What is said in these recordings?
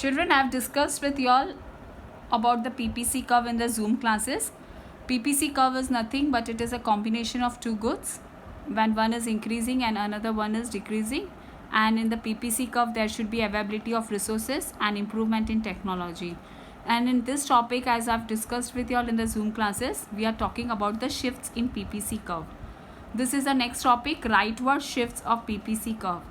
Children, I have discussed with you all about the PPC curve in the Zoom classes. PPC curve is nothing but it is a combination of two goods when one is increasing and another one is decreasing. And in the PPC curve, there should be availability of resources and improvement in technology. And in this topic, as I've discussed with you all in the Zoom classes, we are talking about the shifts in PPC curve. This is the next topic, rightward shifts of PPC curve.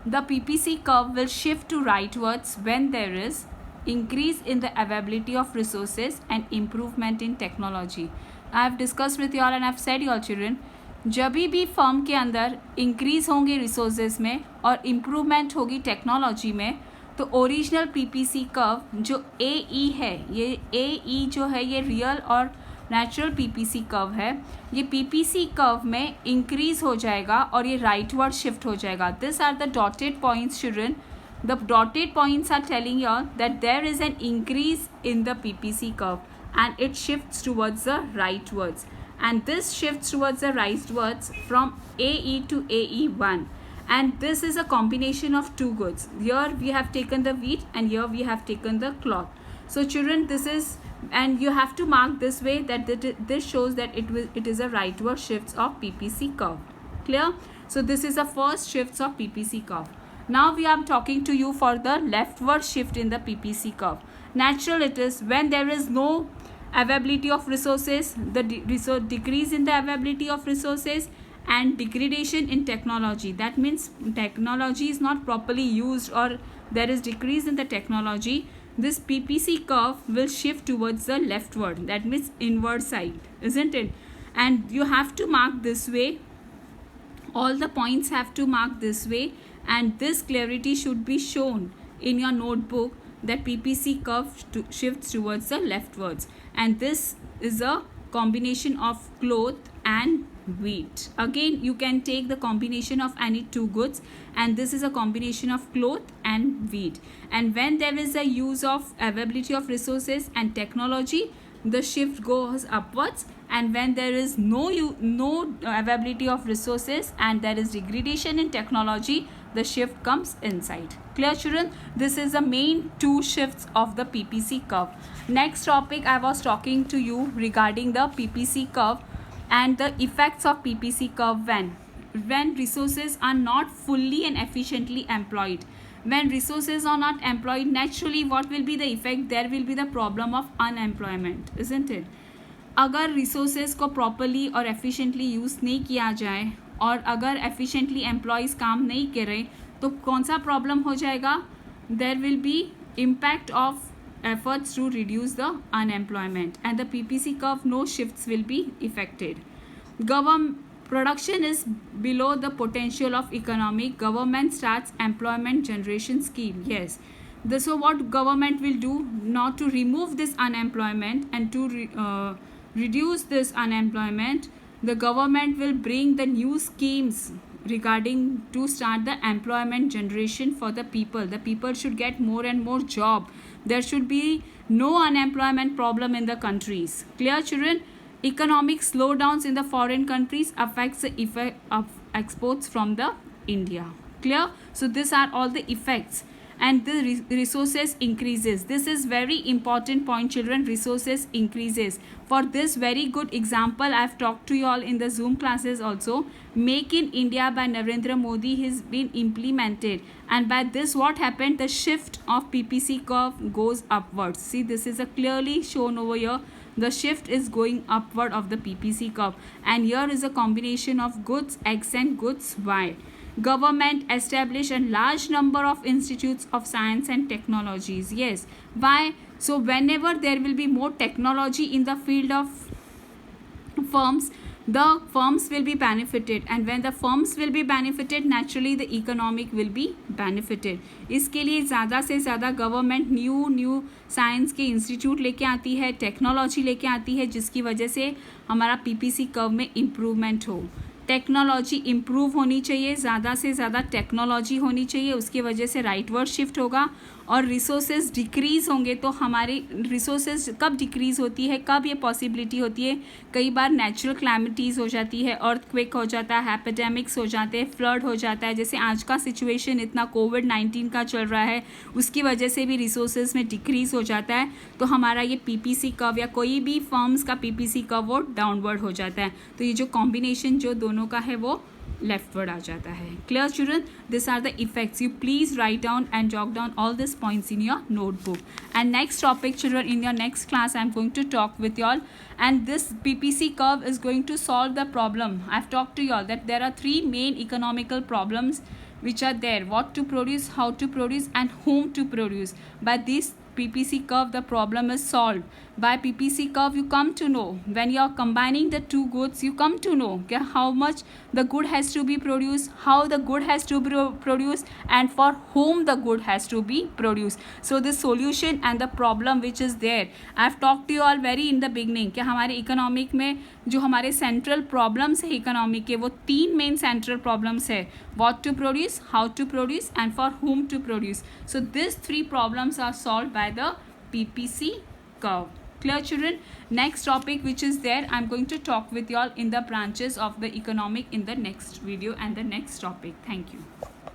The PPC curve will shift to rightwards when there is increase in the availability of resources and improvement in technology. I have discussed with you all and I have said you all children, जब भी firm के अंदर increase होंगे resources में और improvement होगी technology में तो ओरिजिनल पीपीसी कर्व जो ए है ये जो है ये रियल और नेचुरल पीपीसी कर्व है, ये पीपीसी कर्व में इंक्रीज हो जाएगा और ये राइटवर्ड शिफ्ट हो जाएगा. This are the dotted points children. The dotted points are telling you all that there is an increase in the PPC curve and it shifts towards the rightwards. And this shifts towards the rightwards from AE to AE1. And this is a combination of two goods. Here we have taken the wheat and here we have taken the cloth. So children, this is, and you have to mark this way that this shows that it is a rightward shifts of PPC curve. Clear? So this is the first shifts of PPC curve. Now we are talking to you for the leftward shift in the PPC curve. Natural it is when there is no availability of resources, the decrease in the availability of resources and degradation in technology. That means technology is not properly used or there is decrease in the technology. This PPC curve will shift towards the leftward. That means inward side, isn't it? And you have to mark this way. All the points have to mark this way. And this clarity should be shown in your notebook that PPC curve shifts towards the leftwards, and this is a combination of cloth and wheat. Again, you can take the combination of any two goods, and this is a combination of cloth and wheat. And when there is a use of availability of resources and technology, the shift goes upwards, and when there is no availability of resources and there is degradation in technology, the shift comes inside. Clear children? This is the main two shifts of the PPC curve. Next topic, I was talking to you regarding the PPC curve and the effects of PPC curve when resources are not fully and efficiently employed. When resources are not employed, naturally what will be the effect? There will be the problem of unemployment, isn't it? अगर resources को properly और efficiently use नहीं किया जाए और अगर efficiently employees काम नहीं करें तो कौन सा problem हो जाएगा? There will be impact of efforts to reduce the unemployment, and the PPC curve no shifts will be affected. Production is below the potential of economy. Government starts employment generation scheme. Yes. So what government will do? Not to remove this unemployment and to reduce this unemployment, the government will bring the new schemes regarding to start the employment generation for the people. The people should get more and more job. There should be no unemployment problem in the countries. Clear children? Economic slowdowns in the foreign countries affects the effect of exports from the India. Clear? So these are all the effects. And the resources increases. This is very important point children. Resources increases. For this very good example, I have talked to you all in the Zoom classes also. Make in India by Narendra Modi has been implemented, and by this what happened? The shift of PPC curve goes upwards. See, this is a clearly shown over here. The shift is going upward of the PPC curve, and here is a combination of goods X and goods Y. Government established a large number of institutes of science and technologies. Yes. Why? So whenever there will be more technology in the field of firms, the firms will be benefited, and when the firms will be benefited, naturally the economic will be benefited. इसके लिए ज़्यादा से ज़्यादा government new science के institute लेके आती है, technology लेके आती है, जिसकी वजह से हमारा पीपीसी कर्व में इम्प्रूवमेंट हो. टेक्नोलॉजी इम्प्रूव होनी चाहिए, ज़्यादा से ज़्यादा टेक्नोलॉजी होनी चाहिए, उसकी वजह से राइटवर्ड शिफ्ट होगा. और रिसोर्सेज डिक्रीज़ होंगे तो हमारे रिसोर्सेज कब डिक्रीज़ होती है, कब ये पॉसिबिलिटी होती है, कई बार नेचुरल क्लैमिटीज़ हो जाती है, अर्थक्वेक हो जाता है, एपिडेमिक्स हो जाते हैं, फ्लड हो जाता है, जैसे आज का सिचुएशन इतना कोविड-19 का चल रहा है, उसकी वजह से भी रिसोर्सेज में डिक्रीज़ हो जाता है, तो हमारा ये पीपीसी कर्व या कोई भी फर्म्स का पीपीसी कर्व वो डाउनवर्ड हो जाता है। तो ये जो कॉम्बिनेशन जो दोनों का है वो leftward आ जाता है। Clear children? These are the effects. You please write down and jot down all these points in your notebook. And next topic children, in your next class I'm going to talk with you all, and this PPC curve is going to solve the problem. I've talked to you all that there are three main economical problems which are there: what to produce, how to produce, and whom to produce. By this PPC curve the problem is solved. By PPC curve you come to know, when you are combining the two goods, you come to know okay, how much the good has to be produced, how the good has to be produced, and for whom the good has to be produced. So the solution and the problem which is there, I have talked to you all very in the beginning कि हमारे economic में जो हमारे central problems है economic के, वो तीन main central problems है: what to produce, how to produce, and for whom to produce. So these three problems are solved by the PPC curve. Clear children? Next topic which is there, I'm going to talk with you all in the branches of the economic in the next video and the next topic. Thank you.